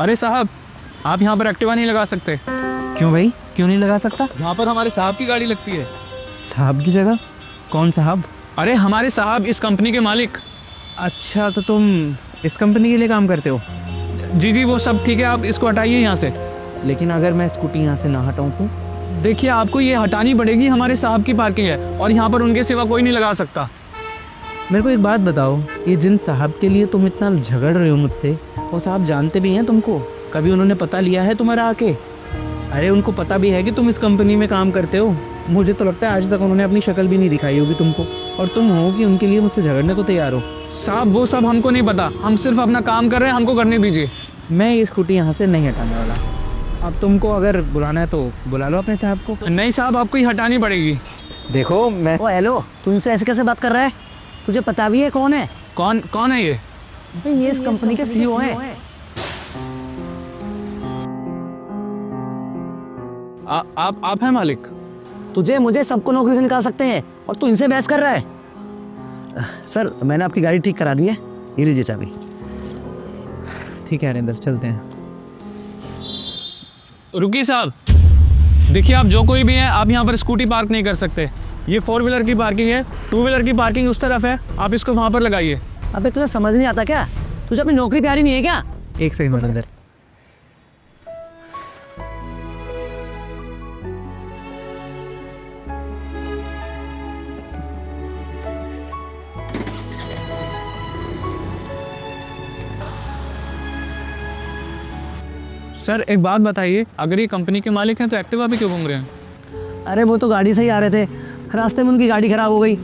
अरे साहब, आप यहाँ पर एक्टिवा नहीं लगा सकते। क्यों भाई, क्यों नहीं लगा सकता? यहाँ पर हमारे साहब की गाड़ी लगती है। साहब की जगह? कौन साहब? अरे हमारे साहब, इस कंपनी के मालिक। अच्छा, तो तुम इस कंपनी के लिए काम करते हो? जी जी, वो सब ठीक है, आप इसको हटाइए यहाँ से। लेकिन अगर मैं स्कूटी यहाँ से ना हटाऊँ तो? देखिए, आपको ये हटानी पड़ेगी, हमारे साहब की पार्किंग है और यहाँ पर उनके सिवा कोई नहीं लगा सकता। मेरे को एक बात बताओ, ये जिन साहब के लिए तुम इतना झगड़ रहे हो मुझसे, वो साहब जानते भी हैं तुमको? कभी उन्होंने पता लिया है तुम्हारा आके? अरे उनको पता भी है कि तुम इस कंपनी में काम करते हो? मुझे तो लगता है आज तक उन्होंने अपनी शक्ल भी नहीं दिखाई होगी तुमको, और तुम हो कि उनके लिए मुझसे झगड़ने को तैयार हो। साहब, वो सब हमको नहीं पता, हम सिर्फ अपना काम कर रहे हैं, हमको करने दीजिए। मैं ये स्कूटी यहाँ से नहीं हटाने वाला। अब तुमको अगर बुलाना है तो बुला लो अपने साहब को। नहीं साहब, आपको ही हटानी पड़ेगी। देखो मैं ओ हेलो, तू इनसे ऐसे कैसे बात कर रहा है? तुझे पता भी है कौन है? कौन है ये? भाई ये इस कंपनी के सीईओ हैं। आप हैं मालिक? तुझे मुझे सबको नौकरी से निकाल सकते हैं और तू इनसे बहस कर रहा है? सर, मैंने आपकी गाड़ी ठीक करा दी है, ये लीजिए चाबी। ठीक है हरिंदर, चलते हैं। रुकिए साहब, देखिए आप जो कोई भी है, आप यहाँ पर स्कूटी पार्क नहीं कर सकते। ये 4 व्हीलर की पार्किंग है, 2 व्हीलर की पार्किंग उस तरफ है, आप इसको वहाँ पर लगाइए। अबे तुझे समझ नहीं आता क्या? तुझे अपनी नौकरी प्यारी नहीं है क्या? एक सेकंड हरिंदर। सर एक बात बताइए, अगर ये कंपनी के मालिक हैं तो एक्टिवा पे क्यों घूम रहे हैं? अरे वो तो गाड़ी से ही आ रहे थे, रास्ते में उनकी गाड़ी खराब हो गई,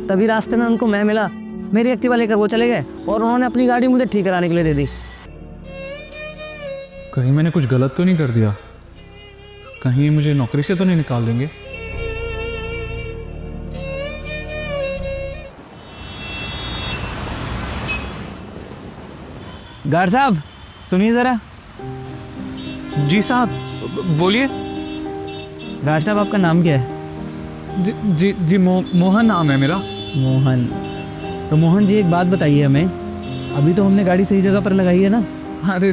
तभी रास्ते में उनको मैं मिला, मेरी एक्टिवा लेकर वो चले गए और उन्होंने अपनी गाड़ी मुझे ठीक कराने के लिए दे दी। कहीं मैंने कुछ गलत तो नहीं कर दिया? कहीं मुझे नौकरी से तो नहीं निकाल देंगे? गार्ड साहब सुनिए ज़रा। जी साहब, बोलिए। गार्ड साहब आपका नाम क्या है? जी जी जी, मोहन नाम है मेरा। मोहन। तो मोहन जी एक बात बताइए हमें, अभी तो हमने गाड़ी सही जगह पर लगाई है ना? अरे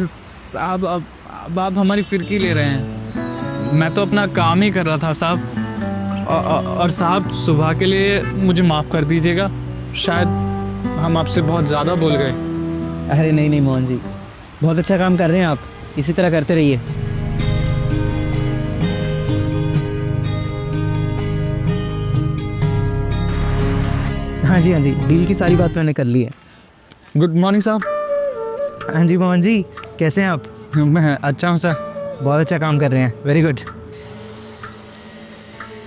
साहब, अब आप हमारी फिरकी ले रहे हैं। मैं तो अपना काम ही कर रहा था साहब। और साहब, सुबह के लिए मुझे माफ़ कर दीजिएगा, शायद हम आपसे बहुत ज़्यादा बोल गए। अरे नहीं नहीं मोहन जी, बहुत अच्छा काम कर रहे हैं आप, इसी तरह करते रहिए। हाँ जी हाँ जी, डील की सारी बात मैंने कर ली है। गुड मॉर्निंग साहब। हाँ जी मोहन जी, कैसे हैं आप? मैं अच्छा हूँ सर। बहुत अच्छा काम कर रहे हैं, वेरी गुड।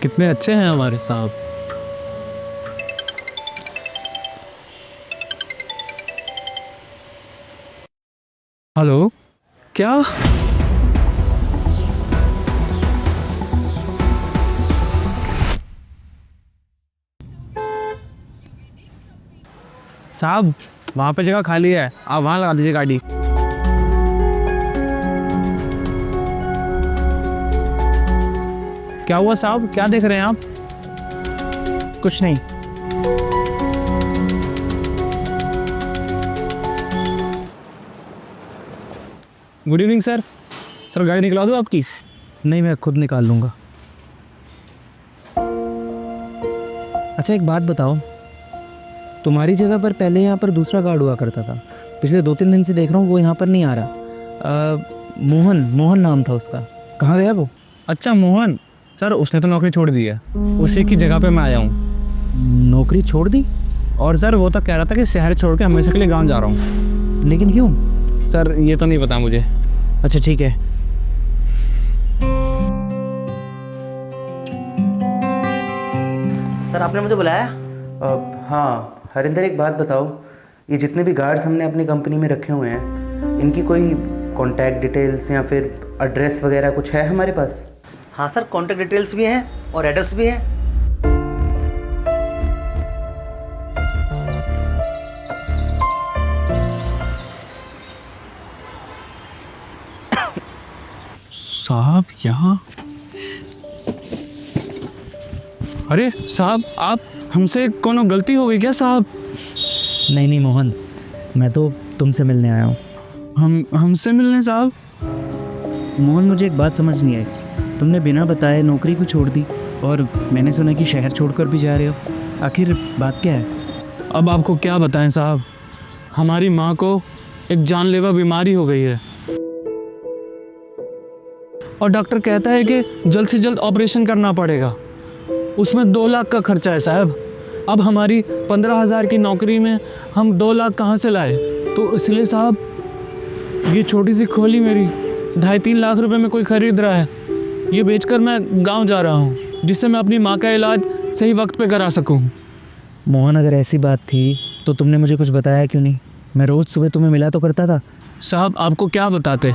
कितने अच्छे हैं हमारे साहब। हेलो, क्या? साहब वहाँ पे जगह खाली है, आप वहाँ लगा दीजिए गाड़ी। क्या हुआ साहब, क्या देख रहे हैं आप? कुछ नहीं। Good evening sir. सर गाड़ी निकला दूँ आपकी? नहीं, मैं खुद निकाल लूँगा। अच्छा एक बात बताओ, तुम्हारी जगह पर पहले यहाँ पर दूसरा गार्ड हुआ करता था, पिछले 2-3 दिन से देख रहा हूँ वो यहाँ पर नहीं आ रहा। मोहन नाम था उसका, कहाँ गया वो? अच्छा मोहन, सर उसने तो नौकरी छोड़ दी है, उसी की जगह पे मैं आया हूँ। नौकरी छोड़ दी? और सर वो तो कह रहा था कि शहर छोड़ के हमेशा के लिए गाँव जा रहा हूँ। लेकिन क्यों? सर ये तो नहीं पता मुझे। अच्छा ठीक है। सर आपने मुझे बुलाया? हाँ हरिंदर, एक बात बताओ, ये जितने भी गार्ड्स हमने अपनी कंपनी में रखे हुए हैं, इनकी कोई कॉन्टैक्ट डिटेल्स या फिर एड्रेस वगैरह कुछ है हमारे पास? हाँ सर, कॉन्टैक्ट डिटेल्स भी हैं और एड्रेस भी है। साहब यहाँ? अरे साहब, आप हमसे कोनो गलती हो गई क्या साहब? नहीं नहीं मोहन, मैं तो तुमसे मिलने आया हूँ। हमसे मिलने साहब? मोहन, मुझे एक बात समझ नहीं आई। तुमने बिना बताए नौकरी को छोड़ दी और मैंने सुना कि शहर छोड़कर भी जा रहे हो। आखिर बात क्या है? अब आपको क्या बताएं साहब, हमारी माँ को एक जानलेवा बीमारी हो गई है और डॉक्टर कहता है कि जल्द से जल्द ऑपरेशन करना पड़ेगा। उसमें 2 लाख का खर्चा है साहब। अब हमारी 15,000 की नौकरी में हम 2 लाख कहाँ से लाए? तो इसलिए साहब ये छोटी सी खोली मेरी 2.5-3 लाख रुपए में कोई ख़रीद रहा है। ये बेचकर मैं गांव जा रहा हूँ जिससे मैं अपनी माँ का इलाज सही वक्त पे करा सकूँ। मोहन, अगर ऐसी बात थी तो तुमने मुझे कुछ बताया क्यों नहीं? मैं रोज़ सुबह तुम्हें मिला तो करता था। साहब आपको क्या बताते?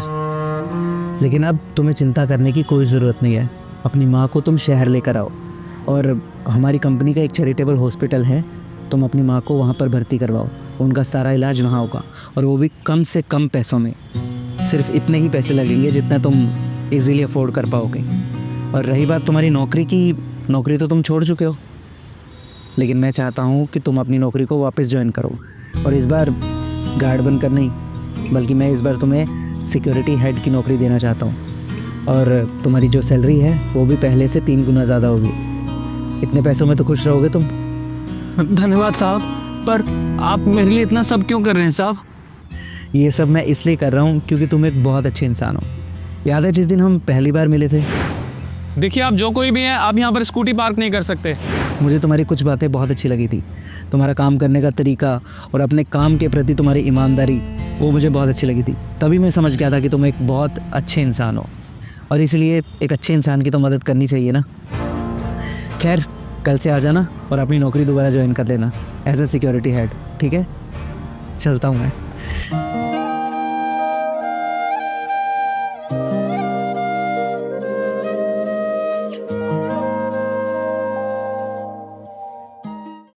लेकिन अब तुम्हें चिंता करने की कोई ज़रूरत नहीं है। अपनी माँ को तुम शहर लेकर आओ और हमारी कंपनी का एक चैरिटेबल हॉस्पिटल है, तुम अपनी माँ को वहाँ पर भर्ती करवाओ। उनका सारा इलाज वहाँ होगा और वो भी कम से कम पैसों में। सिर्फ इतने ही पैसे लगेंगे जितना तुम इजीली अफोर्ड कर पाओगे। और रही बात तुम्हारी नौकरी की, नौकरी तो तुम छोड़ चुके हो, लेकिन मैं चाहता हूँ कि तुम अपनी नौकरी को वापस ज्वाइन करो। और इस बार गार्ड बनकर नहीं, बल्कि मैं इस बार तुम्हें सिक्योरिटी हेड की नौकरी देना चाहता हूँ। और तुम्हारी जो सैलरी है वो भी पहले से 3 गुना ज़्यादा होगी। इतने पैसों में तो खुश रहोगे तुम। धन्यवाद साहब, पर आप मेरे लिए इतना सब क्यों कर रहे हैं साहब? ये सब मैं इसलिए कर रहा हूँ क्योंकि तुम एक बहुत अच्छे इंसान हो। याद है जिस दिन हम पहली बार मिले थे? देखिए आप जो कोई भी हैं, आप यहाँ पर स्कूटी पार्क नहीं कर सकते। मुझे तुम्हारी कुछ बातें बहुत अच्छी लगी थी। तुम्हारा काम करने का तरीका और अपने काम के प्रति तुम्हारी ईमानदारी, वो मुझे बहुत अच्छी लगी थी। तभी मैं समझ गया था कि तुम एक बहुत अच्छे इंसान हो और इसलिए एक अच्छे इंसान की तो मदद करनी चाहिए ना। खैर, कल से आ जाना और अपनी नौकरी दोबारा ज्वाइन कर लेना एज ए सिक्योरिटी हेड, ठीक है? चलता हूँ मैं।